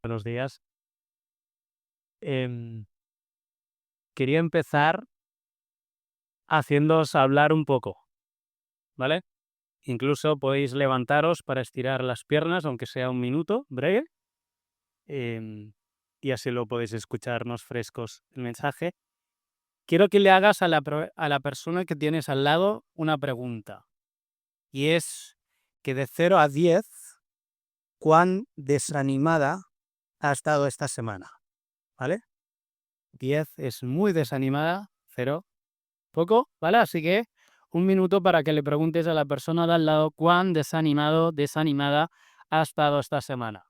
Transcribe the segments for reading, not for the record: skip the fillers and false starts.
Buenos días. Em, Quería empezar haciéndoos hablar un poco, ¿vale? Incluso podéis levantaros para estirar las piernas, aunque sea un minuto, breve, em, y así lo podéis escuchar más frescos el mensaje. Quiero que le hagas a la persona que tienes al lado una pregunta, y es que de 0 a 10, ¿cuán desanimada ha estado esta semana? ¿Vale? 10 es muy desanimada, 0 poco, ¿vale? Así que un minuto para que le preguntes a la persona de al lado cuán desanimado, desanimada ha estado esta semana.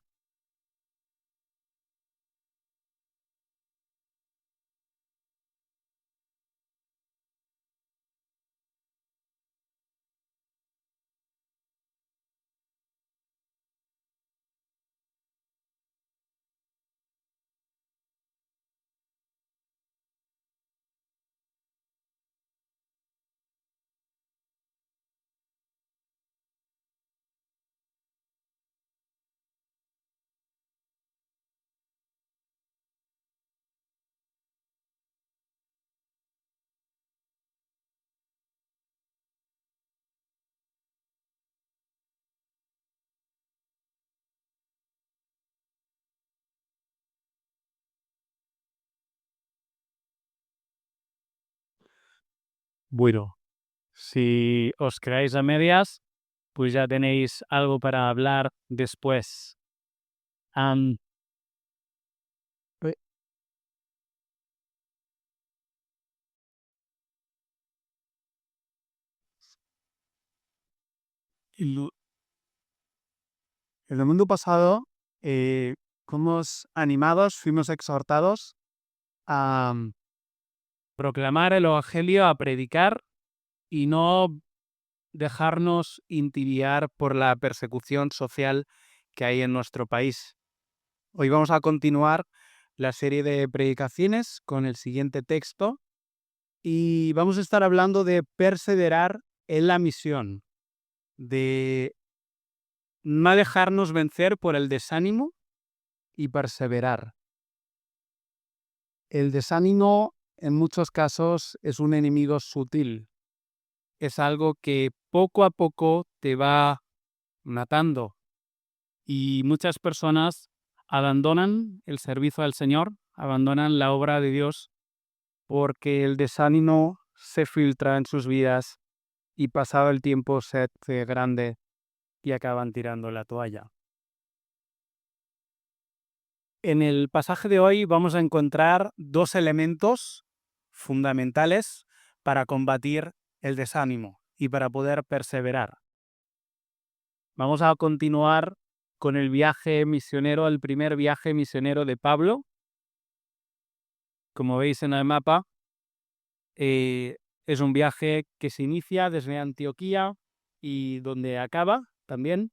Bueno, si os quedáis a medias, pues ya tenéis algo para hablar después. Am, eh, el, el domingo pasado, fuimos animados, fuimos exhortados a proclamar el Evangelio, a predicar y no dejarnos intimiar por la persecución social que hay en nuestro país. Hoy vamos a continuar la serie de predicaciones con el siguiente texto y vamos a estar hablando de perseverar en la misión, de no dejarnos vencer por el desánimo y perseverar. El desánimo en muchos casos es un enemigo sutil, es algo que poco a poco te va matando y muchas personas abandonan el servicio al Señor, abandonan la obra de Dios porque el desánimo se filtra en sus vidas y pasado el tiempo se hace grande y acaban tirando la toalla. En el pasaje de hoy vamos a encontrar dos elementos fundamentales para combatir el desánimo y para poder perseverar. Vamos a continuar con el viaje misionero, el primer viaje misionero de Pablo. Como veis en el mapa, Eh, es un viaje que se inicia desde Antioquía y donde acaba también.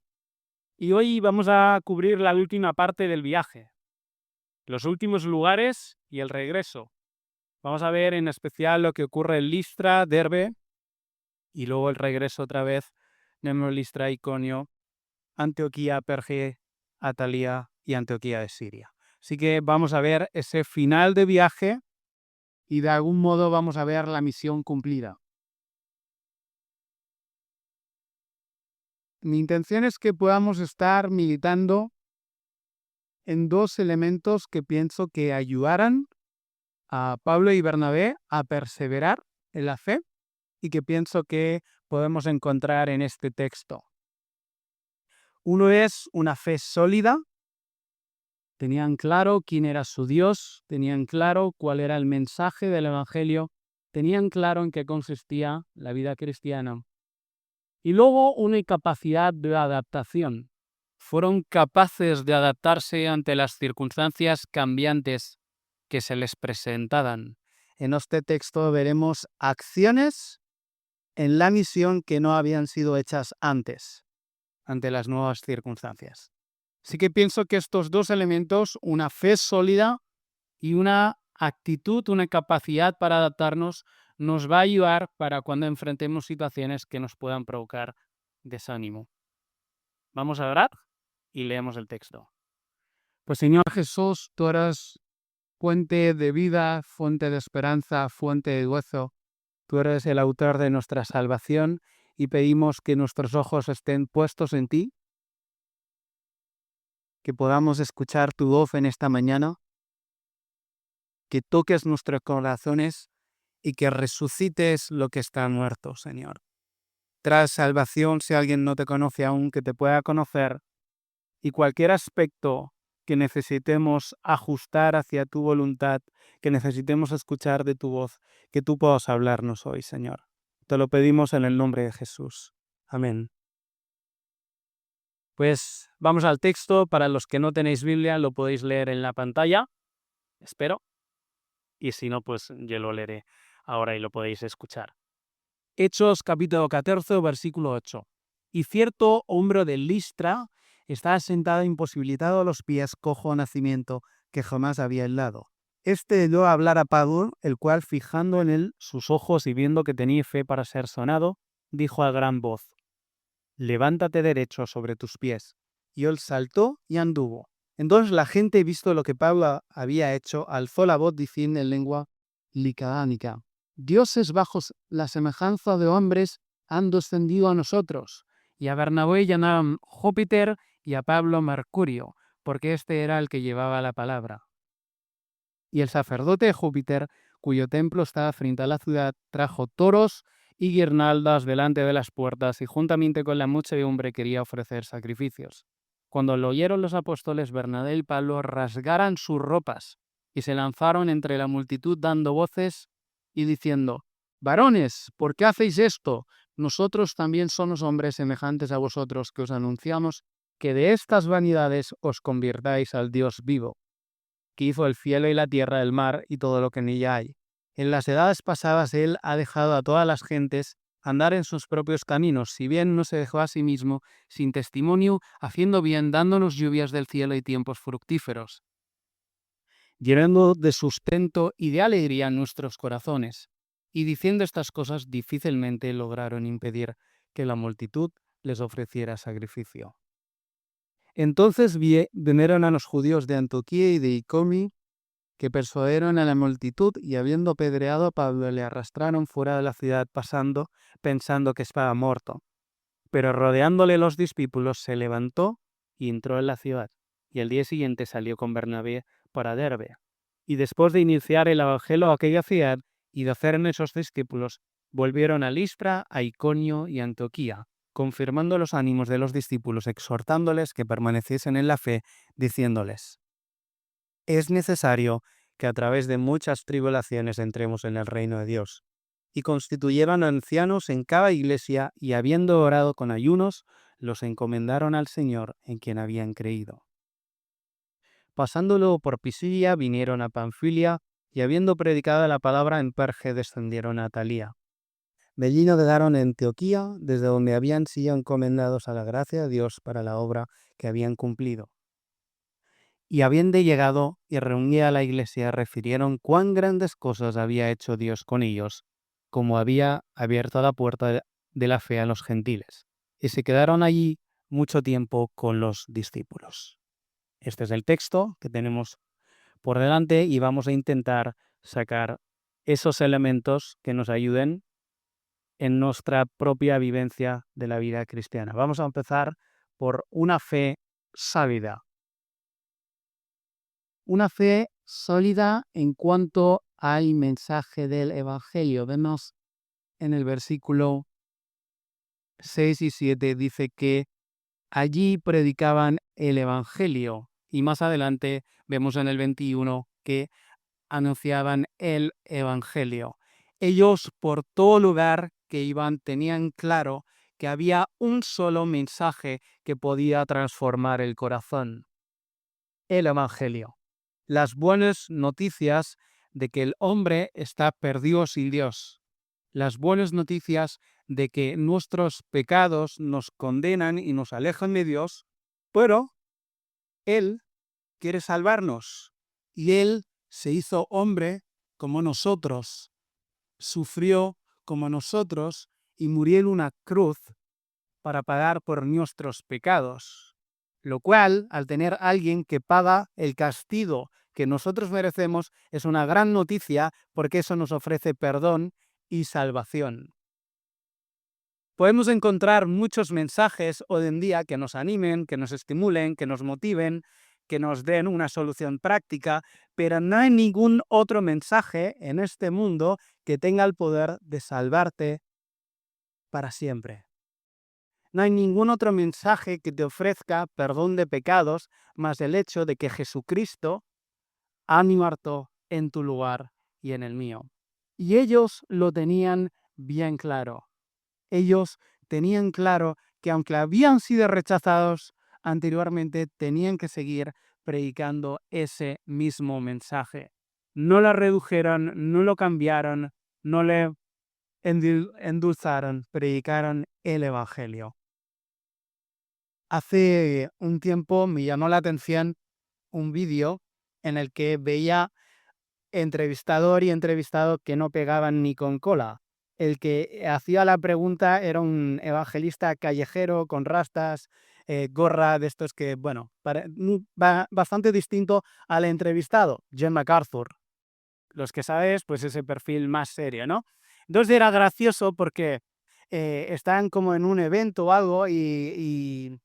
Y hoy vamos a cubrir la última parte del viaje, los últimos lugares y el regreso. Vamos a ver en especial lo que ocurre en Listra, Derbe y luego el regreso otra vez, Nemo, Listra, Iconio, Antioquía, Perge, Atalía y Antioquía de Siria. Así que vamos a ver ese final de viaje y de algún modo vamos a ver la misión cumplida. Mi intención es que podamos estar militando en dos elementos que pienso que ayudarán a Pablo y Bernabé a perseverar en la fe y que pienso que podemos encontrar en este texto. Uno es una fe sólida, tenían claro quién era su Dios, tenían claro cuál era el mensaje del Evangelio, tenían claro en qué consistía la vida cristiana. Y luego una capacidad de adaptación. Fueron capaces de adaptarse ante las circunstancias cambiantes que se les presentaban. En este texto veremos acciones en la misión que no habían sido hechas antes, ante las nuevas circunstancias. Así que pienso que estos dos elementos, una fe sólida y una actitud, una capacidad para adaptarnos, nos va a ayudar para cuando enfrentemos situaciones que nos puedan provocar desánimo. Vamos a orar y leemos el texto. Pues Señor Jesús, tú eres fuente de vida, fuente de esperanza, fuente de gozo. Tú eres el autor de nuestra salvación y pedimos que nuestros ojos estén puestos en ti, que podamos escuchar tu voz en esta mañana, que toques nuestros corazones y que resucites lo que está muerto, Señor. Trae salvación si alguien no te conoce aún, que te pueda conocer, y cualquier aspecto que necesitemos ajustar hacia tu voluntad, que necesitemos escuchar de tu voz, que tú puedas hablarnos hoy, Señor. Te lo pedimos en el nombre de Jesús. Amén. Pues vamos al texto. Para los que no tenéis Biblia, lo podéis leer en la pantalla, espero. Y si no, pues yo lo leeré ahora y lo podéis escuchar. Hechos capítulo 14, versículo 8. Y cierto hombre de Listra está sentado imposibilitado a los pies, cojo de nacimiento, que jamás había helado. Este dio a hablar a Pablo, el cual, fijando en él sus ojos y viendo que tenía fe para ser sonado, dijo a gran voz: levántate derecho sobre tus pies. Y él saltó y anduvo. Entonces la gente, visto lo que Pablo había hecho, alzó la voz diciendo en lengua licaónica: dioses bajos la semejanza de hombres han descendido a nosotros. Y a Bernabé llamaban Júpiter y a Pablo Mercurio, porque este era el que llevaba la palabra. Y el sacerdote de Júpiter, cuyo templo estaba frente a la ciudad, trajo toros y guirnaldas delante de las puertas, y juntamente con la muchedumbre quería ofrecer sacrificios. Cuando lo oyeron los apóstoles, Bernabé y Pablo rasgaran sus ropas y se lanzaron entre la multitud dando voces y diciendo: varones, ¿por qué hacéis esto? Nosotros también somos hombres semejantes a vosotros, que os anunciamos que de estas vanidades os convirtáis al Dios vivo, que hizo el cielo y la tierra, el mar y todo lo que en ella hay. En las edades pasadas él ha dejado a todas las gentes andar en sus propios caminos, si bien no se dejó a sí mismo sin testimonio, haciendo bien, dándonos lluvias del cielo y tiempos fructíferos, llenando de sustento y de alegría nuestros corazones. Y diciendo estas cosas, difícilmente lograron impedir que la multitud les ofreciera sacrificio. Entonces vinieron a los judíos de Antioquía y de Iconio, que persuadieron a la multitud, y habiendo apedreado a Pablo, le arrastraron fuera de la ciudad, pensando que estaba muerto. Pero rodeándole los discípulos, se levantó y entró en la ciudad, y el día siguiente salió con Bernabé para Derbe. Y después de iniciar el evangelio a aquella ciudad y de hacer en esos discípulos, volvieron a Listra, a Iconio y a Antioquía, confirmando los ánimos de los discípulos, exhortándoles que permaneciesen en la fe, diciéndoles: es necesario que a través de muchas tribulaciones entremos en el reino de Dios. Y constituyeron ancianos en cada iglesia, y habiendo orado con ayunos, los encomendaron al Señor en quien habían creído. Pasándolo por Pisidia, vinieron a Panfilia, y habiendo predicado la palabra en Perge, descendieron a Atalía. De allí navegaron en Antioquía, desde donde habían sido encomendados a la gracia de Dios para la obra que habían cumplido. Y habiendo llegado y reunida a la iglesia, refirieron cuán grandes cosas había hecho Dios con ellos, como había abierto la puerta de la fe a los gentiles. Y se quedaron allí mucho tiempo con los discípulos. Este es el texto que tenemos por delante y vamos a intentar sacar esos elementos que nos ayuden en nuestra propia vivencia de la vida cristiana. Vamos a empezar por una fe sólida. Una fe sólida en cuanto al mensaje del Evangelio. Vemos en el versículo 6 y 7, dice que allí predicaban el Evangelio. Y más adelante vemos en el 21 que anunciaban el Evangelio. Ellos por todo lugar que iban tenían claro que había un solo mensaje que podía transformar el corazón: el Evangelio. Las buenas noticias de que el hombre está perdido sin Dios. Las buenas noticias de que nuestros pecados nos condenan y nos alejan de Dios, pero Él quiere salvarnos. Y Él se hizo hombre como nosotros, sufrió como nosotros y murió en una cruz para pagar por nuestros pecados. lo cual, al tener alguien que paga el castigo que nosotros merecemos, es una gran noticia porque eso nos ofrece perdón y salvación. Podemos encontrar muchos mensajes hoy en día que nos animen, que nos estimulen, que nos motiven, que nos den una solución práctica, pero no hay ningún otro mensaje en este mundo que tenga el poder de salvarte para siempre. No hay ningún otro mensaje que te ofrezca perdón de pecados más el hecho de que Jesucristo ha muerto en tu lugar y en el mío. Y ellos lo tenían bien claro. Ellos tenían claro que aunque habían sido rechazados anteriormente, tenían que seguir predicando ese mismo mensaje. No la redujeron, no lo cambiaron, no le endulzaron, predicaron el Evangelio. Hace un tiempo me llamó la atención un vídeo en el que veía entrevistador y entrevistado que no pegaban ni con cola. El que hacía la pregunta era un evangelista callejero con rastas, gorra de estos que, bueno, bastante distinto al entrevistado, John MacArthur. Los que sabes, pues ese perfil más serio, ¿no? Entonces era gracioso porque estaban como en un evento o algo y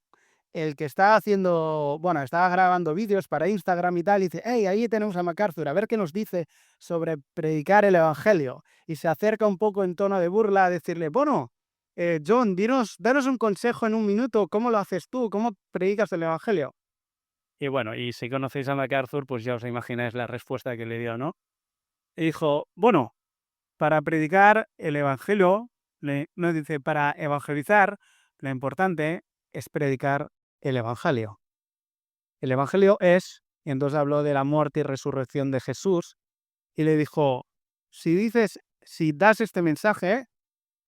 el que estaba haciendo, bueno, estaba grabando vídeos para Instagram y tal, y dice, hey, ahí tenemos a MacArthur, a ver qué nos dice sobre predicar el Evangelio. Y se acerca un poco en tono de burla a decirle, bueno, John, danos un consejo en un minuto, ¿cómo lo haces tú? ¿Cómo predicas el Evangelio? Y bueno, y si conocéis a MacArthur, pues ya os imagináis la respuesta que le dio, ¿no? Y dijo, bueno, para predicar el Evangelio, nos dice, para evangelizar, lo importante es predicar el Evangelio. El Evangelio es, y entonces habló de la muerte y resurrección de Jesús, y le dijo, si das este mensaje,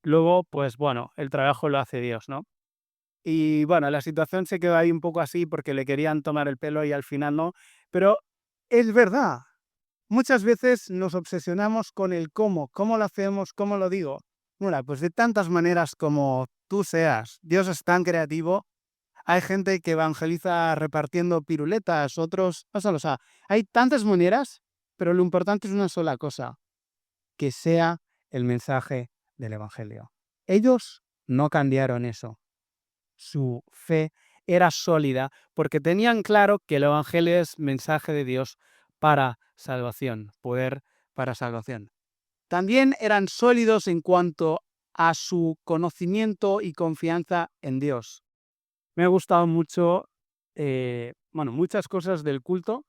luego, pues bueno, el trabajo lo hace Dios, ¿no? Y bueno, la situación se quedó ahí un poco así porque le querían tomar el pelo y al final no, pero es verdad. Muchas veces nos obsesionamos con el cómo lo hacemos, cómo lo digo. Bueno, pues de tantas maneras como tú seas. Dios es tan creativo. Hay gente que evangeliza repartiendo piruletas, otros, o sea, hay tantas maneras, pero lo importante es una sola cosa, que sea el mensaje del Evangelio. Ellos no cambiaron eso. Su fe era sólida porque tenían claro que el Evangelio es mensaje de Dios para salvación, poder para salvación. También eran sólidos en cuanto a su conocimiento y confianza en Dios. Me ha gustado mucho, muchas cosas del culto.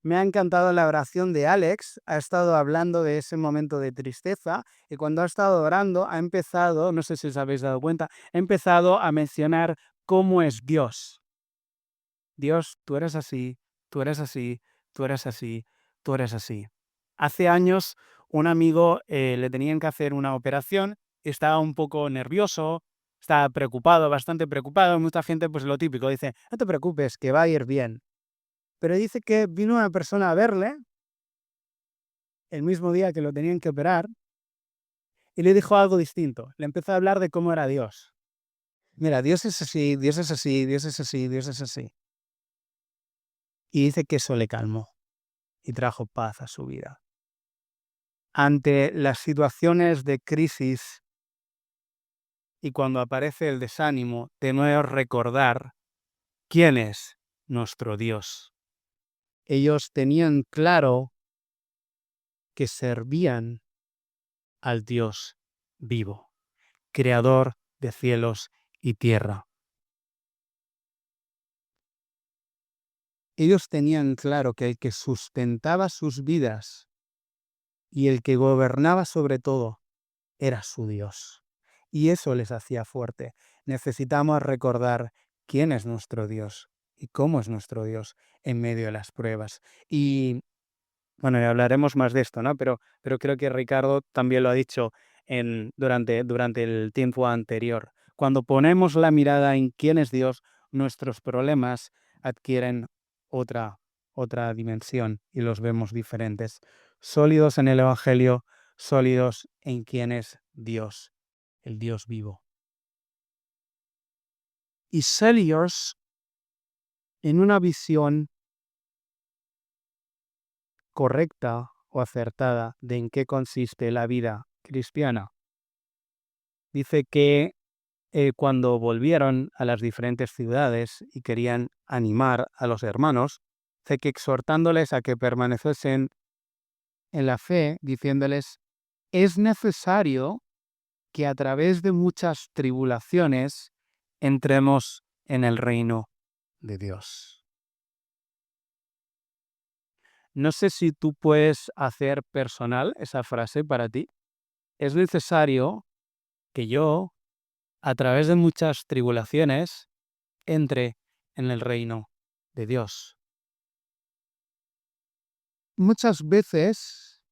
Me ha encantado la oración de Alex. Ha estado hablando de ese momento de tristeza y cuando ha estado orando ha empezado, no sé si os habéis dado cuenta, ha empezado a mencionar cómo es Dios. Dios, tú eres así, tú eres así, tú eres así, tú eres así. Hace años un amigo le tenían que hacer una operación, estaba un poco nervioso, estaba preocupado, bastante preocupado. Mucha gente, pues lo típico, dice, no te preocupes, que va a ir bien. Pero dice que vino una persona a verle el mismo día que lo tenían que operar y le dijo algo distinto. Le empezó a hablar de cómo era Dios. Mira, Dios es así, Dios es así, Dios es así, Dios es así. Y dice que eso le calmó y trajo paz a su vida. Ante las situaciones de crisis y cuando aparece el desánimo, de nuevo recordar quién es nuestro Dios. Ellos tenían claro que servían al Dios vivo, creador de cielos y tierra. Ellos tenían claro que el que sustentaba sus vidas y el que gobernaba sobre todo era su Dios. Y eso les hacía fuerte. Necesitamos recordar quién es nuestro Dios y cómo es nuestro Dios en medio de las pruebas. Y bueno, y hablaremos más de esto, ¿no? Pero creo que Ricardo también lo ha dicho durante el tiempo anterior. Cuando ponemos la mirada en quién es Dios, nuestros problemas adquieren otra, otra dimensión y los vemos diferentes. Sólidos en el Evangelio, sólidos en quién es Dios, el Dios vivo. Y sólidos en una visión correcta o acertada de en qué consiste la vida cristiana. Dice que cuando volvieron a las diferentes ciudades y querían animar a los hermanos, dice que exhortándoles a que permaneciesen en la fe, diciéndoles, es necesario que a través de muchas tribulaciones entremos en el reino de Dios. No sé si tú puedes hacer personal esa frase para ti. Es necesario que yo, a través de muchas tribulaciones, entre en el reino de Dios. Muchas veces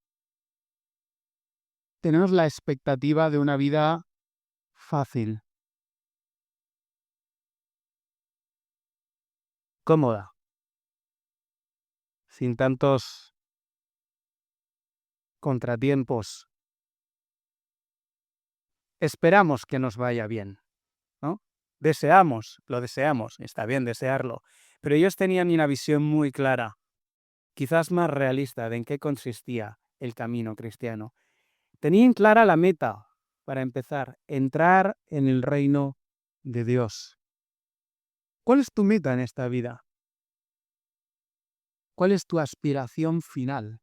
tenemos la expectativa de una vida fácil, cómoda, sin tantos contratiempos. Esperamos que nos vaya bien, ¿no? Lo deseamos, está bien desearlo, pero ellos tenían una visión muy clara, quizás más realista, de en qué consistía el camino cristiano. Tenían clara la meta, para empezar, entrar en el reino de Dios. ¿Cuál es tu meta en esta vida? ¿Cuál es tu aspiración final?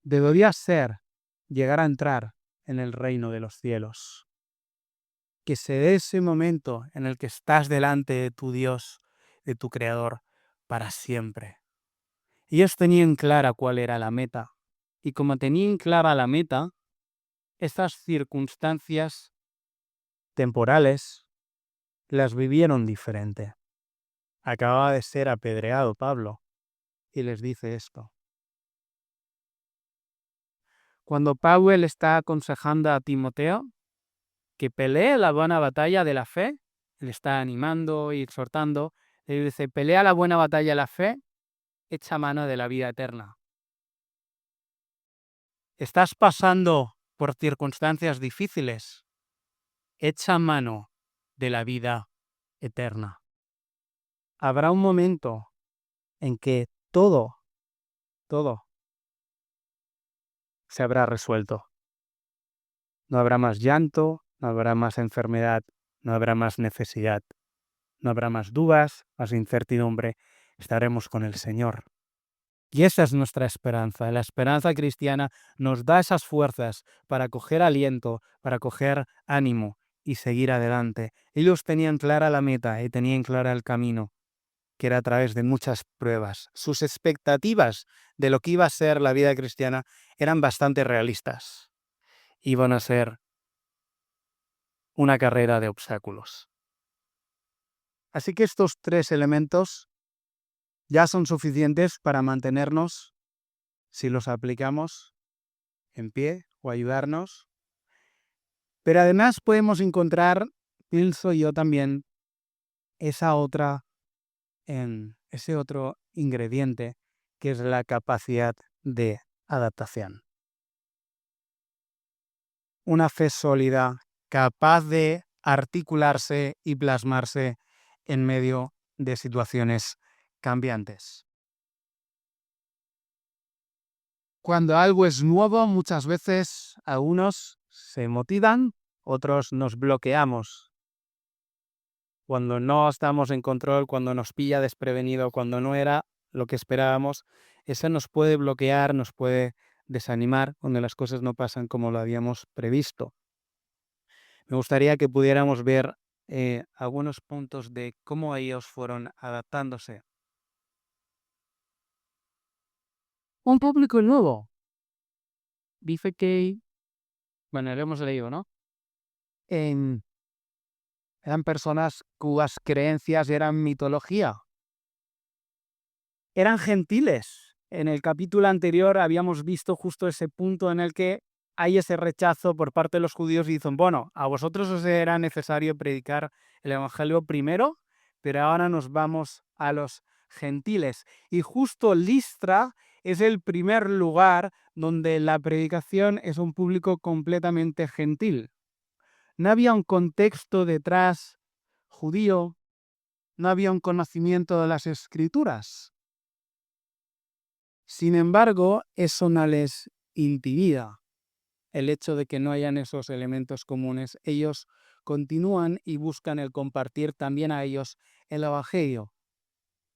Debería ser llegar a entrar en el reino de los cielos. Que se dé ese momento en el que estás delante de tu Dios, de tu Creador, para siempre. Ellos tenían clara cuál era la meta. Y como tenían clara la meta, estas circunstancias temporales las vivieron diferente. Acababa de ser apedreado Pablo y les dice esto. Cuando Pablo está aconsejando a Timoteo que pelee la buena batalla de la fe, le está animando y exhortando, le dice, pelea la buena batalla de la fe, echa mano de la vida eterna. ¿Estás pasando por circunstancias difíciles? Echa mano de la vida eterna. Habrá un momento en que todo se habrá resuelto. No habrá más llanto, no habrá más enfermedad, no habrá más necesidad, no habrá más dudas, más incertidumbre. Estaremos con el Señor. Y esa es nuestra esperanza. La esperanza cristiana nos da esas fuerzas para coger aliento, para coger ánimo y seguir adelante. Ellos tenían clara la meta y tenían clara el camino, que era a través de muchas pruebas. Sus expectativas de lo que iba a ser la vida cristiana eran bastante realistas. Iban a ser una carrera de obstáculos. Así que estos tres elementos ya son suficientes para mantenernos, si los aplicamos, en pie o ayudarnos. Pero además podemos encontrar, pienso yo también, ese otro ingrediente, que es la capacidad de adaptación. Una fe sólida, capaz de articularse y plasmarse en medio de situaciones cambiantes. Cuando algo es nuevo, muchas veces algunos se motivan, otros nos bloqueamos. Cuando no estamos en control, cuando nos pilla desprevenido, cuando no era lo que esperábamos, eso nos puede bloquear, nos puede desanimar cuando las cosas no pasan como lo habíamos previsto. Me gustaría que pudiéramos ver algunos puntos de cómo ellos fueron adaptándose. Un público nuevo. Dice que, bueno, lo hemos leído, ¿no? Eran personas cuyas creencias eran mitología. Eran gentiles. En el capítulo anterior habíamos visto justo ese punto en el que hay ese rechazo por parte de los judíos y dicen, bueno, a vosotros os era necesario predicar el evangelio primero, pero ahora nos vamos a los gentiles. Y justo Listra es el primer lugar donde la predicación es un público completamente gentil. No había un contexto detrás judío, no había un conocimiento de las Escrituras. Sin embargo, eso no les impide el hecho de que no hayan esos elementos comunes. Ellos continúan y buscan el compartir también a ellos el Evangelio.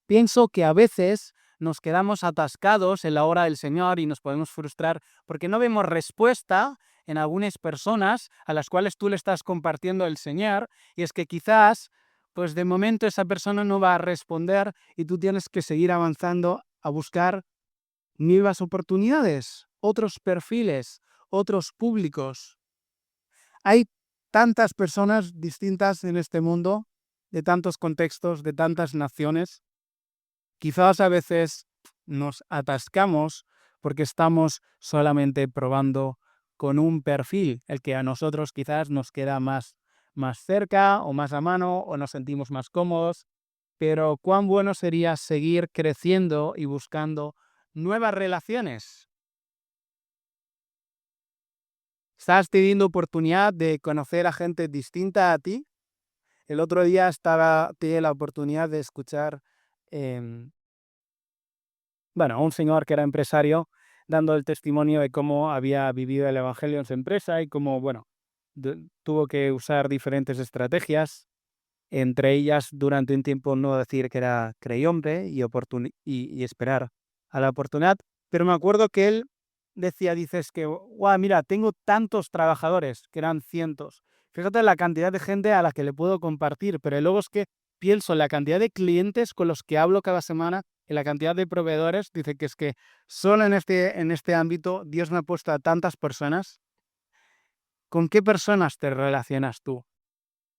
Pienso que a veces nos quedamos atascados en la hora del Señor y nos podemos frustrar porque no vemos respuesta en algunas personas a las cuales tú le estás compartiendo el Señor, y es que quizás, pues de momento esa persona no va a responder y tú tienes que seguir avanzando a buscar nuevas oportunidades, otros perfiles, otros públicos. Hay tantas personas distintas en este mundo, de tantos contextos, de tantas naciones. Quizás a veces nos atascamos porque estamos solamente probando con un perfil, el que a nosotros quizás nos queda más cerca o más a mano o nos sentimos más cómodos, pero cuán bueno sería seguir creciendo y buscando nuevas relaciones. ¿Estás teniendo oportunidad de conocer a gente distinta a ti? El otro día tuve la oportunidad de escuchar a un señor que era empresario dando el testimonio de cómo había vivido el Evangelio en su empresa y cómo, tuvo que usar diferentes estrategias, entre ellas durante un tiempo no decir que era creyente y esperar a la oportunidad. Pero me acuerdo que él dices que, wow, mira, tengo tantos trabajadores, que eran cientos. Fíjate la cantidad de gente a la que le puedo compartir, pero luego es que pienso en la cantidad de clientes con los que hablo cada semana, en la cantidad de proveedores. Dice que es que solo en este ámbito Dios me ha puesto a tantas personas. ¿Con qué personas te relacionas tú?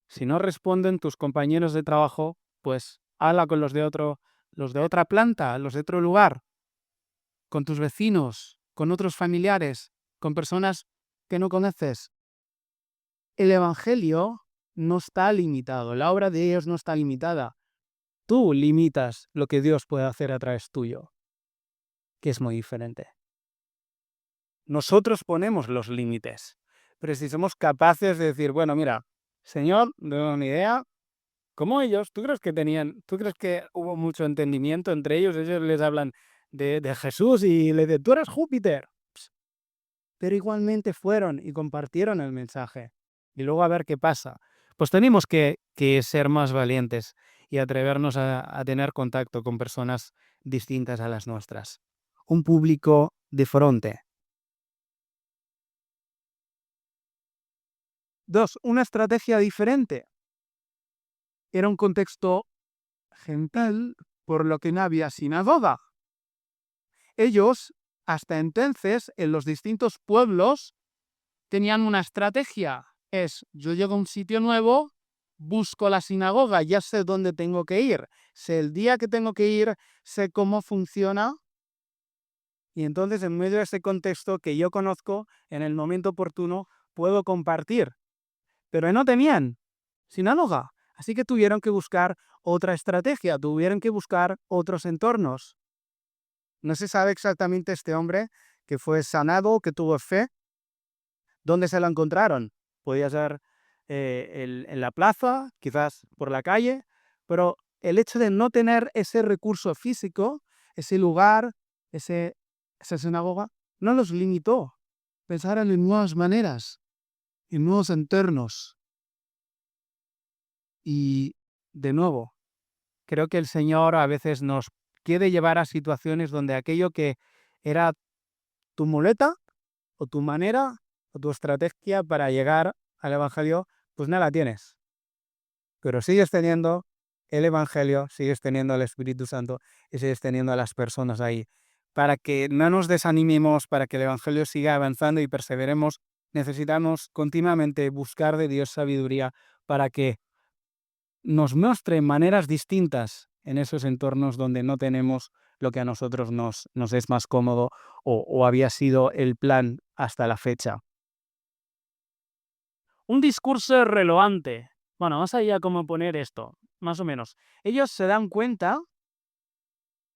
Si no responden tus compañeros de trabajo, pues habla con los de otra planta, los de otro lugar, con tus vecinos, con otros familiares, con personas que no conoces. El Evangelio no está limitado, la obra de Dios no está limitada. Tú limitas lo que Dios puede hacer a través tuyo, que es muy diferente. Nosotros ponemos los límites, pero si somos capaces de decir, bueno, mira, Señor, no tengo ni idea, ¿cómo ellos? ¿Tú crees que hubo mucho entendimiento entre ellos? Ellos les hablan de Jesús y le dicen, tú eres Júpiter. Pero igualmente fueron y compartieron el mensaje. Y luego a ver qué pasa. Pues tenemos que ser más valientes y atrevernos a tener contacto con personas distintas a las nuestras. Un público diferente. 2. Una estrategia diferente. Era un contexto gentil, por lo que no había sinagoga. Ellos, hasta entonces, en los distintos pueblos, tenían una estrategia. Yo llego a un sitio nuevo, busco la sinagoga, ya sé dónde tengo que ir, sé el día que tengo que ir, sé cómo funciona. Y entonces, en medio de ese contexto que yo conozco, en el momento oportuno, puedo compartir. Pero no tenían sinagoga. Así que tuvieron que buscar otra estrategia, tuvieron que buscar otros entornos. No se sabe exactamente este hombre que fue sanado, que tuvo fe, dónde se lo encontraron. Podía ser en la plaza, quizás por la calle, pero el hecho de no tener ese recurso físico, ese lugar, esa sinagoga, no los limitó. Pensaron en nuevas maneras, en nuevos entornos. Y, de nuevo, creo que el Señor a veces nos quiere llevar a situaciones donde aquello que era tu muleta o tu manera o tu estrategia para llegar al Evangelio, pues no la tienes. Pero sigues teniendo el Evangelio, sigues teniendo el Espíritu Santo y sigues teniendo a las personas ahí. Para que no nos desanimemos, para que el Evangelio siga avanzando y perseveremos, necesitamos continuamente buscar de Dios sabiduría para que nos muestre maneras distintas en esos entornos donde no tenemos lo que a nosotros nos es más cómodo o había sido el plan hasta la fecha. Un discurso relevante. Bueno, vamos a ir a cómo poner esto, más o menos. Ellos se dan cuenta,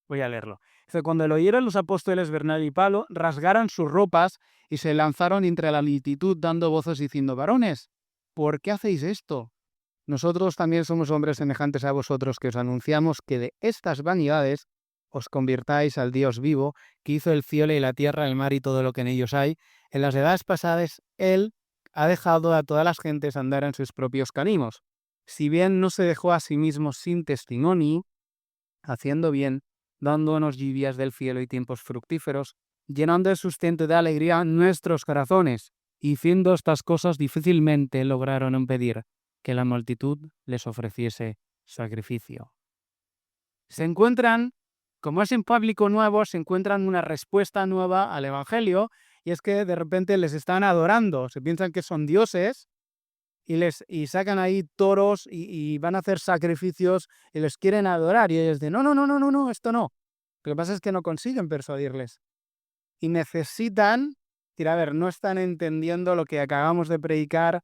voy a leerlo. Dice, cuando lo oyeron los apóstoles Bernabé y Pablo, rasgaron sus ropas y se lanzaron entre la multitud dando voces diciendo, varones, ¿por qué hacéis esto? nosotros también somos hombres semejantes a vosotros, que os anunciamos que de estas vanidades os convirtáis al Dios vivo, que hizo el cielo y la tierra, el mar y todo lo que en ellos hay. En las edades pasadas, Él ha dejado a todas las gentes andar en sus propios caminos. Si bien no se dejó a sí mismo sin testimonio, haciendo bien, dándonos lluvias del cielo y tiempos fructíferos, llenando de sustento de alegría nuestros corazones, y haciendo estas cosas difícilmente lograron impedir que la multitud les ofreciese sacrificio. Se encuentran, como es en público nuevo, se encuentran una respuesta nueva al Evangelio, y es que de repente les están adorando, se piensan que son dioses, y sacan ahí toros y van a hacer sacrificios y les quieren adorar, y ellos dicen, no, no, no, no, no, no, esto no. Lo que pasa es que no consiguen persuadirles. Y necesitan, decir, a ver, no están entendiendo lo que acabamos de predicar,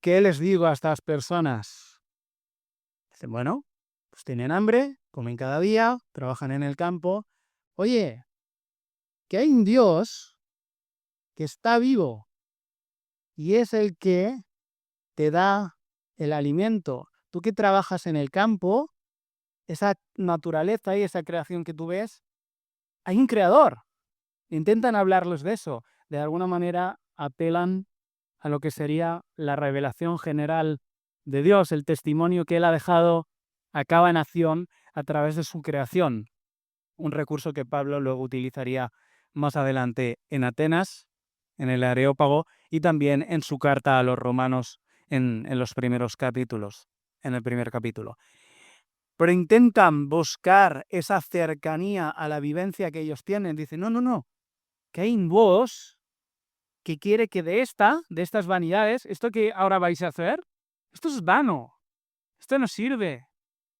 ¿qué les digo a estas personas? Dicen, bueno, pues tienen hambre, comen cada día, trabajan en el campo. Oye, que hay un Dios que está vivo y es el que te da el alimento. Tú que trabajas en el campo, esa naturaleza y esa creación que tú ves, hay un creador. Intentan hablarles de eso. De alguna manera apelan a lo que sería la revelación general de Dios, el testimonio que Él ha dejado a cada nación a través de su creación. Un recurso que Pablo luego utilizaría más adelante en Atenas, en el Areópago, y también en su carta a los romanos en los primeros capítulos, en el primer capítulo. Pero intentan buscar esa cercanía a la vivencia que ellos tienen. Dicen, no, no, no, que hay un vos que quiere que de estas vanidades, esto que ahora vais a hacer, esto es vano, esto no sirve,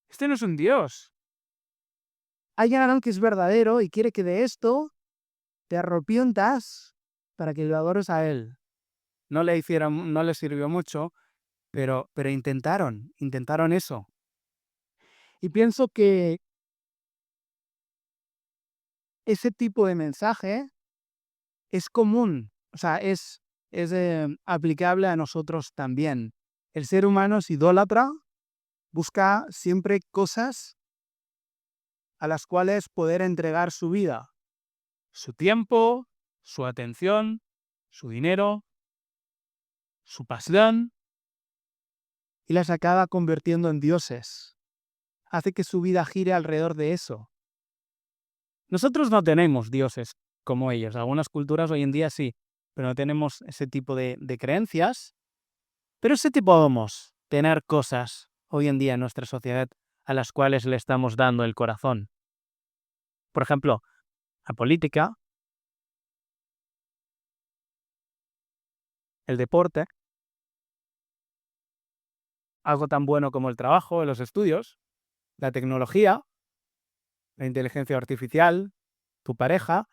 este no es un Dios. Hay algo que es verdadero y quiere que de esto te arrepientas para que lo adores a Él. No le sirvió mucho, pero intentaron eso. Y pienso que ese tipo de mensaje es común, o sea, es aplicable a nosotros también. El ser humano es idólatra, busca siempre cosas a las cuales poder entregar su vida, su tiempo, su atención, su dinero, su pasión, y las acaba convirtiendo en dioses. Hace que su vida gire alrededor de eso. Nosotros no tenemos dioses como ellos. Algunas culturas hoy en día sí, pero no tenemos ese tipo de creencias. Pero sí podemos tener cosas hoy en día en nuestra sociedad a las cuales le estamos dando el corazón. Por ejemplo, la política, el deporte, algo tan bueno como el trabajo, los estudios, la tecnología, la inteligencia artificial, tu pareja,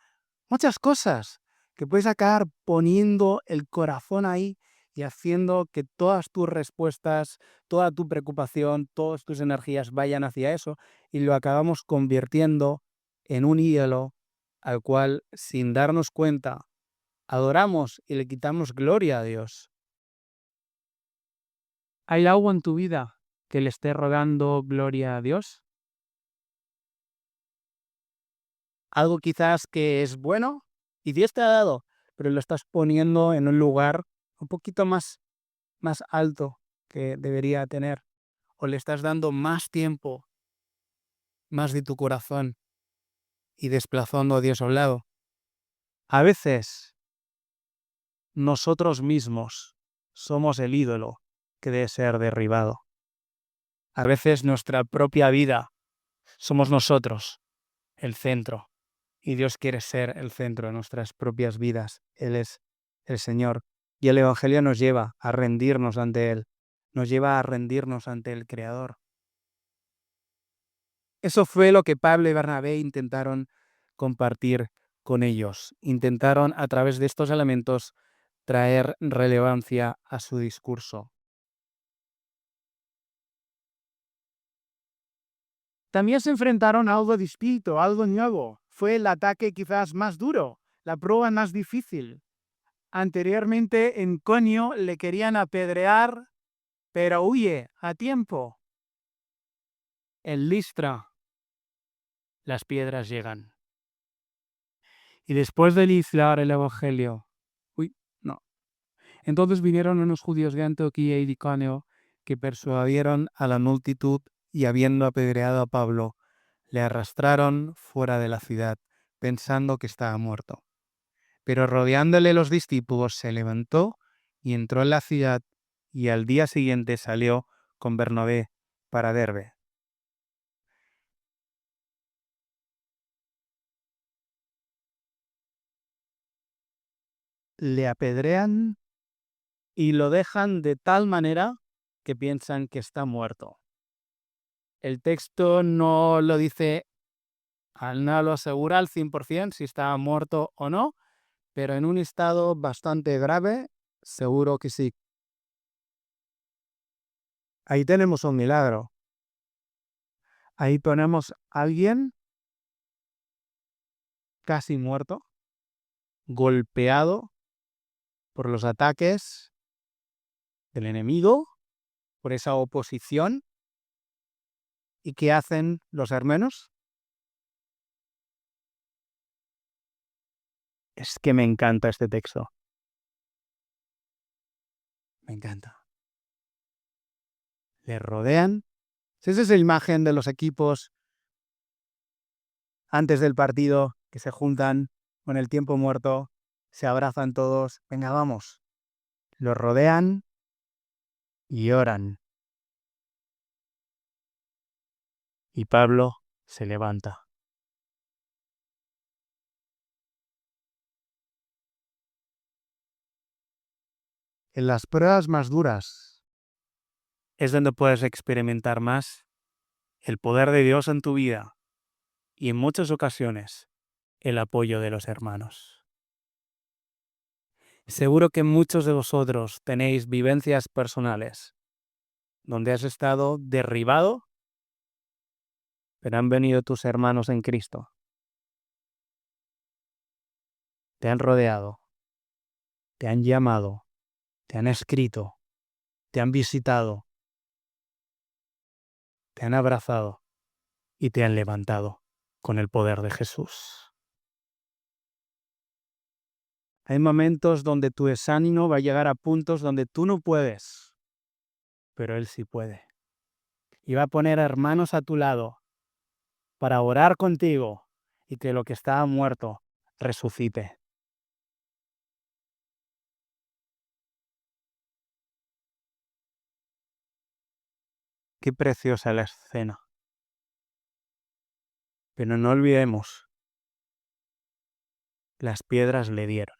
muchas cosas que puedes acabar poniendo el corazón ahí y haciendo que todas tus respuestas, toda tu preocupación, todas tus energías vayan hacia eso, y lo acabamos convirtiendo en un ídolo al cual, sin darnos cuenta, adoramos y le quitamos gloria a Dios. ¿Hay algo en tu vida que le esté rogando gloria a Dios? Algo quizás que es bueno y Dios te ha dado, pero lo estás poniendo en un lugar un poquito más alto que debería tener, o le estás dando más tiempo, más de tu corazón, y desplazando a Dios a un lado. A veces nosotros mismos somos el ídolo que debe ser derribado. A veces nuestra propia vida somos nosotros el centro, y Dios quiere ser el centro de nuestras propias vidas. Él es el Señor, y el Evangelio nos lleva a rendirnos ante Él, nos lleva a rendirnos ante el Creador. Eso fue lo que Pablo y Bernabé intentaron compartir con ellos. Intentaron, a través de estos elementos, traer relevancia a su discurso. También se enfrentaron a algo distinto, algo nuevo. Fue el ataque quizás más duro, la prueba más difícil. Anteriormente en Conio le querían apedrear, pero huye a tiempo. En Listra, las piedras llegan. Y después de iniciar el Evangelio, entonces vinieron unos judíos de Antioquía y de Iconio que persuadieron a la multitud y habiendo apedreado a Pablo, le arrastraron fuera de la ciudad, pensando que estaba muerto. Pero rodeándole los discípulos se levantó y entró en la ciudad y al día siguiente salió con Bernabé para Derbe. Le apedrean y lo dejan de tal manera que piensan que está muerto. El texto no lo dice, no lo asegura al 100% si está muerto o no, pero en un estado bastante grave, seguro que sí. Ahí tenemos un milagro. Ahí ponemos a alguien casi muerto, golpeado por los ataques del enemigo, por esa oposición. ¿Y qué hacen los hermanos? Es que me encanta este texto. Me encanta. Le rodean. Esa es la imagen de los equipos antes del partido que se juntan con el tiempo muerto, se abrazan todos. Venga, vamos. Los rodean y oran. Y Pablo se levanta. En las pruebas más duras es donde puedes experimentar más el poder de Dios en tu vida y en muchas ocasiones el apoyo de los hermanos. Seguro que muchos de vosotros tenéis vivencias personales donde has estado derribado, pero han venido tus hermanos en Cristo. Te han rodeado, te han llamado, te han escrito, te han visitado, te han abrazado y te han levantado con el poder de Jesús. Hay momentos donde tu desánimo va a llegar a puntos donde tú no puedes, pero Él sí puede. Y va a poner hermanos a tu lado para orar contigo y que lo que estaba muerto resucite. Qué preciosa la escena. Pero no olvidemos, las piedras le dieron.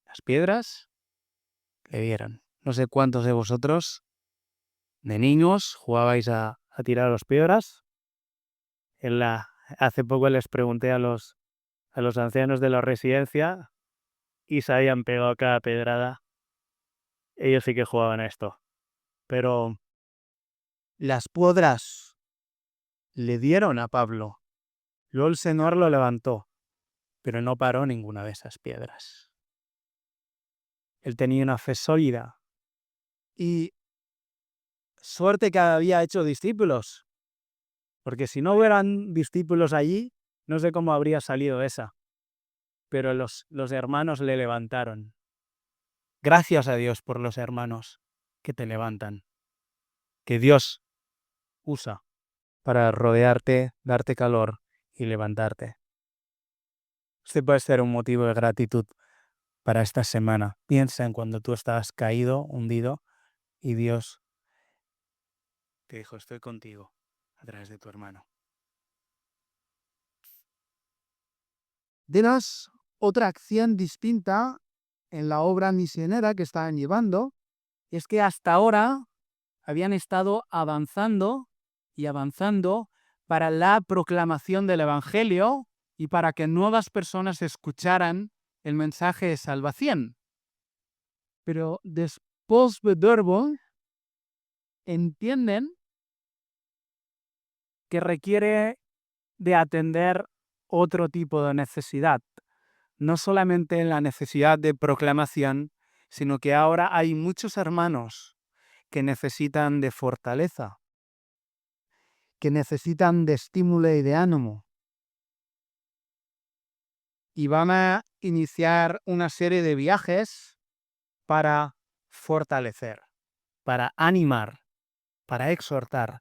Las piedras le dieron. No sé cuántos de vosotros, de niños, jugabais a tirar a las piedras. Hace poco les pregunté a los ancianos de la residencia y se habían pegado cada pedrada. Ellos sí que jugaban a esto. Pero las piedras le dieron a Pablo. Luego el Señor lo levantó, pero no paró ninguna de esas piedras. Él tenía una fe sólida. Y suerte que había hecho discípulos. Porque si no hubieran discípulos allí, no sé cómo habría salido esa. Pero los hermanos le levantaron. Gracias a Dios por los hermanos que te levantan. Que Dios usa para rodearte, darte calor y levantarte. Este puede ser un motivo de gratitud para esta semana. Piensa en cuando tú estabas caído, hundido, y Dios te dijo, estoy contigo a través de tu hermano. Dinos otra acción distinta en la obra misionera que estaban llevando, es que hasta ahora habían estado avanzando y avanzando para la proclamación del Evangelio y para que nuevas personas escucharan el mensaje de salvación. Pero después de Derbe, entienden que requiere de atender otro tipo de necesidad. No solamente la necesidad de proclamación, sino que ahora hay muchos hermanos que necesitan de fortaleza, que necesitan de estímulo y de ánimo. Y van a iniciar una serie de viajes para fortalecer, para animar, para exhortar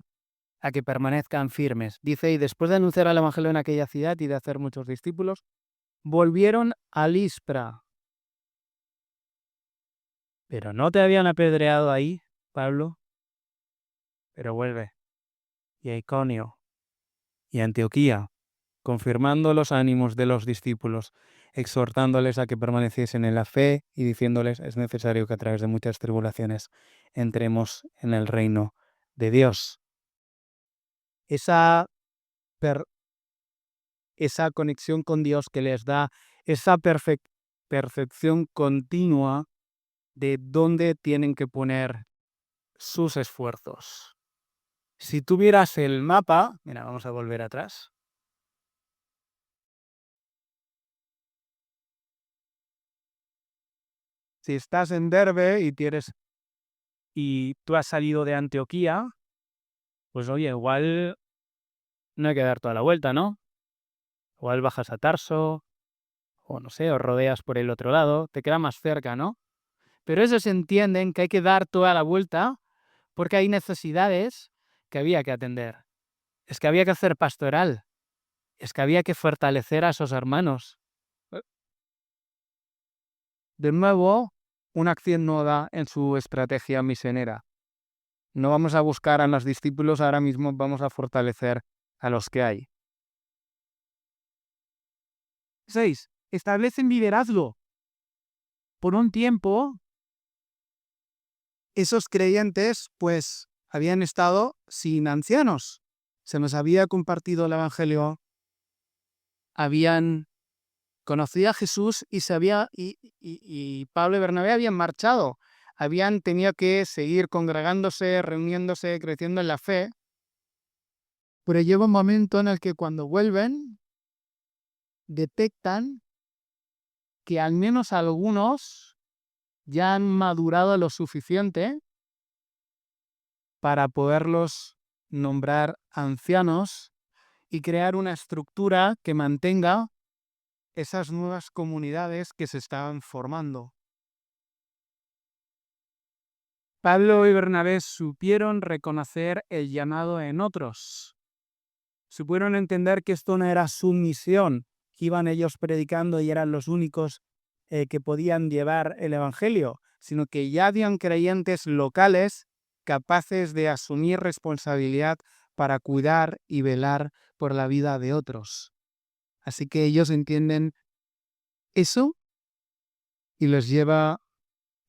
a que permanezcan firmes. Dice, y después de anunciar el Evangelio en aquella ciudad y de hacer muchos discípulos, volvieron a Lispra. Pero no te habían apedreado ahí, Pablo, pero vuelve. Y a Iconio y a Antioquía, confirmando los ánimos de los discípulos, exhortándoles a que permaneciesen en la fe y diciéndoles es necesario que a través de muchas tribulaciones entremos en el reino de Dios. Esa conexión con Dios que les da esa percepción continua de dónde tienen que poner sus esfuerzos. Si tuvieras el mapa, mira, vamos a volver atrás. Si estás en Derbe y tú has salido de Antioquía, pues oye, igual no hay que dar toda la vuelta, ¿no? Igual bajas a Tarso, o no sé, o rodeas por el otro lado, te queda más cerca, ¿no? Pero ellos entienden que hay que dar toda la vuelta porque hay necesidades que había que atender. Es que había que hacer pastoral. Es que había que fortalecer a esos hermanos. De nuevo, una acción nueva en su estrategia misionera. No vamos a buscar a los discípulos ahora mismo, vamos a fortalecer a los que hay. 6. Establecen liderazgo. Por un tiempo, esos creyentes pues habían estado sin ancianos. Se nos había compartido el Evangelio, habían conocido a Jesús y Pablo y Bernabé habían marchado. Habían tenido que seguir congregándose, reuniéndose, creciendo en la fe. Pero llega un momento en el que cuando vuelven, detectan que al menos algunos ya han madurado lo suficiente para poderlos nombrar ancianos y crear una estructura que mantenga esas nuevas comunidades que se estaban formando. Pablo y Bernabé supieron reconocer el llamado en otros. Supieron entender que esto no era su misión, que iban ellos predicando y eran los únicos que podían llevar el Evangelio, sino que ya habían creyentes locales capaces de asumir responsabilidad para cuidar y velar por la vida de otros. Así que ellos entienden eso y los lleva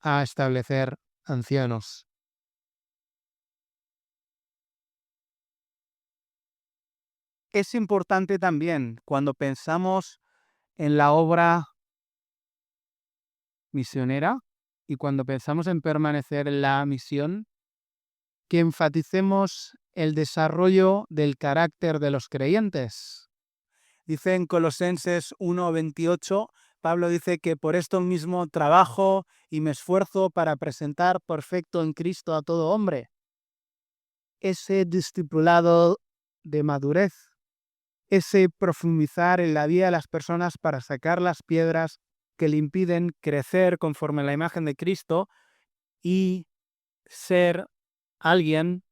a establecer ancianos. Es importante también cuando pensamos en la obra misionera y cuando pensamos en permanecer en la misión, que enfaticemos el desarrollo del carácter de los creyentes. Dice en Colosenses 1:28, Pablo dice que por esto mismo trabajo y me esfuerzo para presentar perfecto en Cristo a todo hombre. Ese discipulado de madurez, ese profundizar en la vida de las personas para sacar las piedras que le impiden crecer conforme a la imagen de Cristo y ser alguien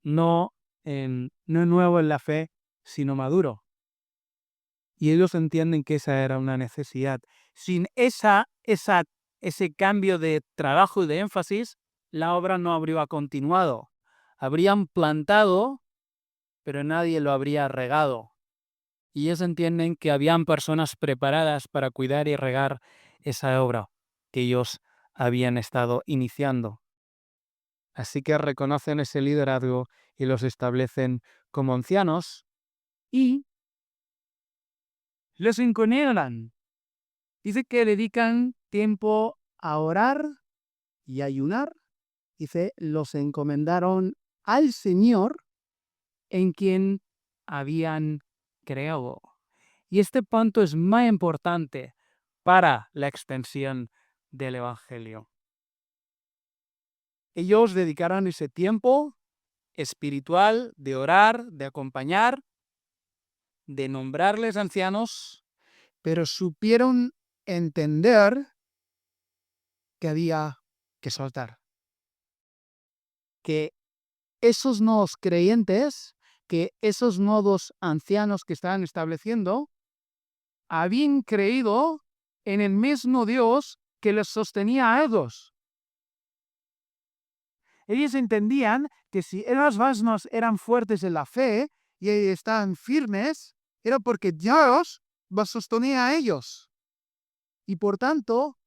no nuevo en la fe, sino maduro. Y ellos entienden que esa era una necesidad. Sin ese cambio de trabajo y de énfasis, la obra no habría continuado. Habrían plantado, pero nadie lo habría regado. Y ellos entienden que habían personas preparadas para cuidar y regar esa obra que ellos habían estado iniciando. Así que reconocen ese liderazgo y los establecen como ancianos y los encomiendan. Dice que dedican tiempo a orar y ayunar. Dice, los encomendaron al Señor en quien habían creado. Y este punto es muy importante para la extensión del Evangelio. Ellos dedicaron ese tiempo espiritual de orar, de acompañar, de nombrarles ancianos, pero supieron entender que había que soltar. Que esos nuevos creyentes, que esos nuevos ancianos que estaban estableciendo, habían creído en el mismo Dios que les sostenía a ellos. Ellos entendían que si esos vasos eran fuertes en la fe y estaban firmes, era porque Dios los sostenía a ellos. Y por tanto,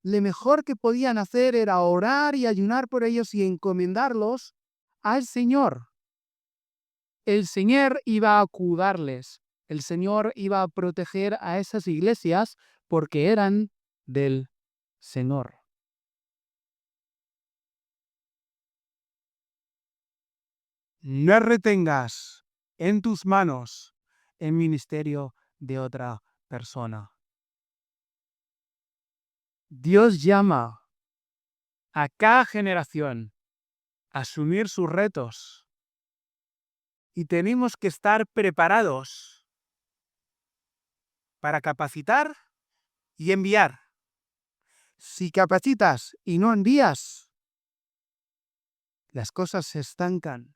lo mejor que podían hacer era orar y ayunar por ellos y encomendarlos al Señor. El Señor iba a cuidarles. El Señor iba a proteger a esas iglesias porque eran del Señor. No retengas en tus manos el ministerio de otra persona. Dios llama a cada generación a asumir sus retos y tenemos que estar preparados para capacitar y enviar. Si capacitas y no envías, las cosas se estancan.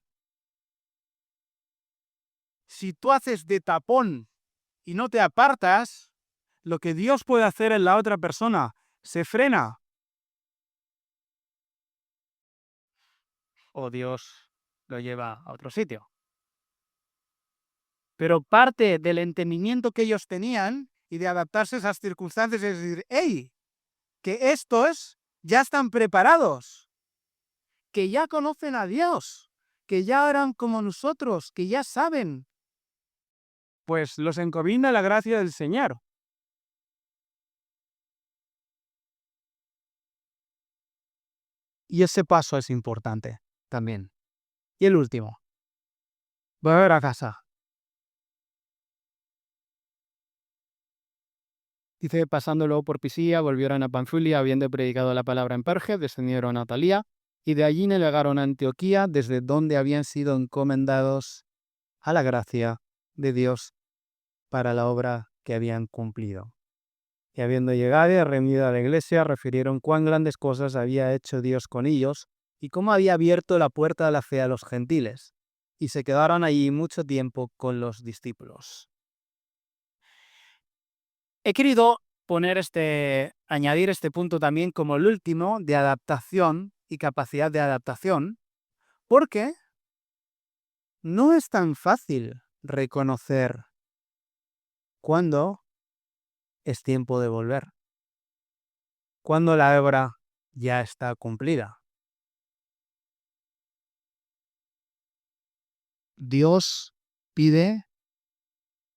Si tú haces de tapón y no te apartas, lo que Dios puede hacer en la otra persona se frena. O Dios lo lleva a otro sitio. Pero parte del entendimiento que ellos tenían y de adaptarse a esas circunstancias es decir, hey, que estos ya están preparados, que ya conocen a Dios, que ya eran como nosotros, que ya saben. Pues los encomienda la gracia del Señor. Y ese paso es importante también. Y el último. Volver a casa. Dice, pasándolo por Pisía, volvieron a Panfilia, habiendo predicado la palabra en Perge, descendieron a Talía, y de allí navegaron a Antioquía, desde donde habían sido encomendados a la gracia de Dios para la obra que habían cumplido. Y habiendo llegado y reunido a la iglesia, refirieron cuán grandes cosas había hecho Dios con ellos, y cómo había abierto la puerta de la fe a los gentiles. Y se quedaron allí mucho tiempo con los discípulos. He querido añadir este punto también como el último de adaptación y capacidad de adaptación, porque no es tan fácil reconocer cuándo es tiempo de volver, cuándo la obra ya está cumplida. Dios pide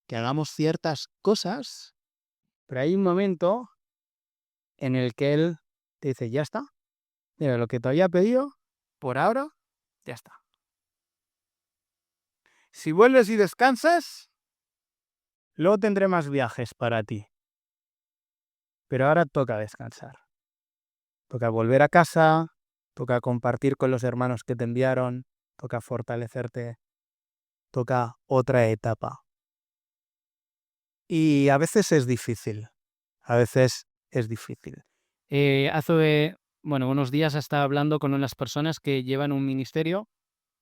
que hagamos ciertas cosas, pero hay un momento en el que Él te dice, ya está, mira, lo que te había pedido, por ahora, ya está. Si vuelves y descansas, luego tendré más viajes para ti. Pero ahora toca descansar. Toca volver a casa, toca compartir con los hermanos que te enviaron, toca fortalecerte, toca otra etapa. Y a veces es difícil. Hace unos días estaba hablando con unas personas que llevan un ministerio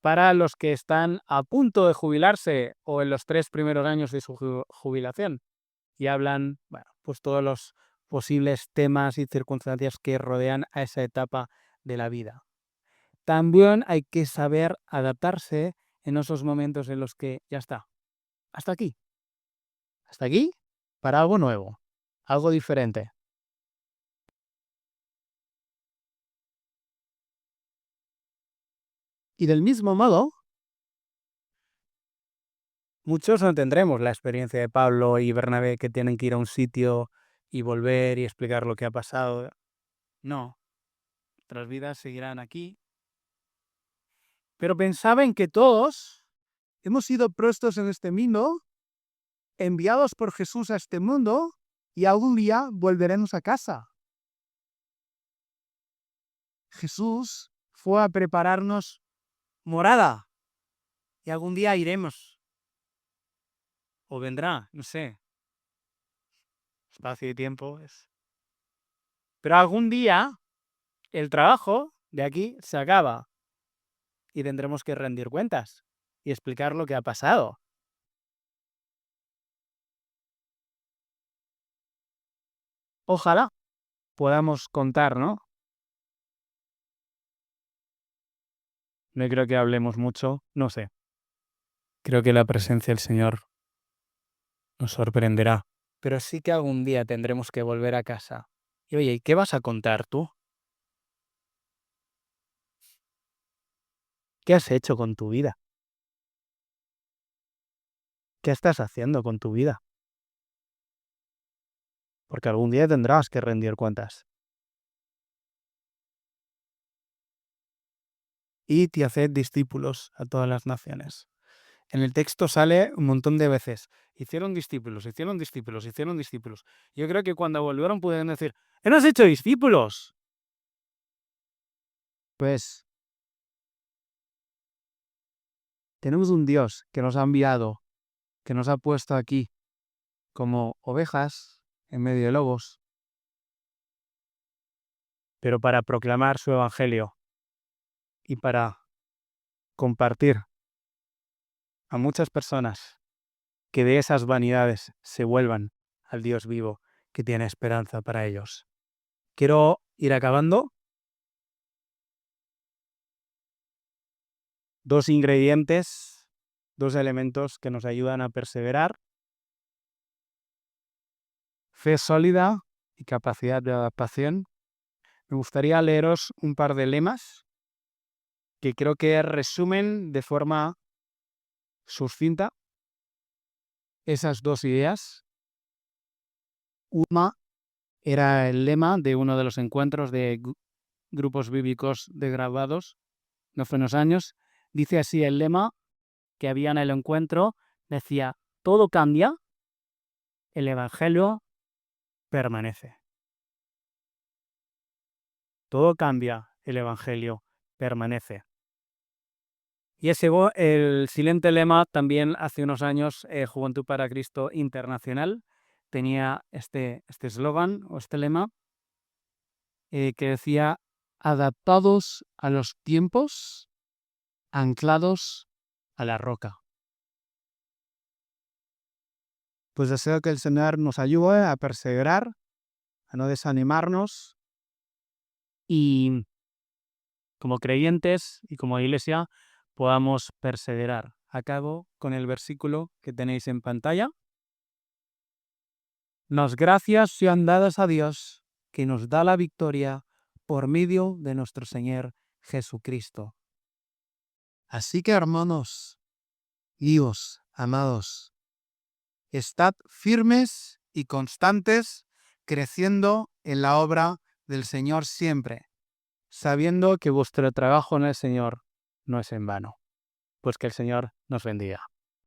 para los que están a punto de jubilarse o en los 3 primeros años de su jubilación. Y hablan, pues todos los posibles temas y circunstancias que rodean a esa etapa de la vida. También hay que saber adaptarse en esos momentos en los que ya está. Hasta aquí. Hasta aquí para algo nuevo, algo diferente. Y del mismo modo, muchos no tendremos la experiencia de Pablo y Bernabé que tienen que ir a un sitio y volver y explicar lo que ha pasado. No, nuestras vidas seguirán aquí. Pero pensaba en que todos hemos sido puestos en este mundo, enviados por Jesús a este mundo, y algún día volveremos a casa. Jesús fue a prepararnos morada. Y algún día iremos. O vendrá, no sé. Espacio y tiempo es. Pero algún día el trabajo de aquí se acaba. Y tendremos que rendir cuentas y explicar lo que ha pasado. Ojalá podamos contar, ¿no? No creo que hablemos mucho, no sé. Creo que la presencia del Señor nos sorprenderá. Pero sí que algún día tendremos que volver a casa. Y oye, ¿y qué vas a contar tú? ¿Qué has hecho con tu vida? ¿Qué estás haciendo con tu vida? Porque algún día tendrás que rendir cuentas. Id y haced discípulos a todas las naciones. En el texto sale un montón de veces. Hicieron discípulos, hicieron discípulos, hicieron discípulos. Yo creo que cuando volvieron pudieron decir, ¡hemos hecho discípulos! Pues tenemos un Dios que nos ha enviado, que nos ha puesto aquí como ovejas en medio de lobos, pero para proclamar su evangelio y para compartir a muchas personas que de esas vanidades se vuelvan al Dios vivo que tiene esperanza para ellos. Quiero ir acabando. 2 ingredientes, 2 elementos que nos ayudan a perseverar. Fe sólida y capacidad de adaptación. Me gustaría leeros un par de lemas que creo que resumen de forma sucinta esas 2 ideas. Una era el lema de uno de los encuentros de grupos bíblicos de graduados no hace unos años. Dice así el lema que había en el encuentro, decía, todo cambia, el evangelio permanece. Todo cambia, el evangelio permanece. Y el siguiente lema también hace unos años, Juventud para Cristo Internacional, tenía este eslogan o este lema que decía, adaptados a los tiempos, anclados a la roca. Pues deseo que el Señor nos ayude a perseverar, a no desanimarnos y como creyentes y como iglesia podamos perseverar. Acabo con el versículo que tenéis en pantalla. Las gracias sean dadas a Dios, que nos da la victoria por medio de nuestro Señor Jesucristo. Así que, hermanos, hijos, amados, estad firmes y constantes, creciendo en la obra del Señor siempre, sabiendo que vuestro trabajo en el Señor no es en vano. Pues que el Señor nos bendiga.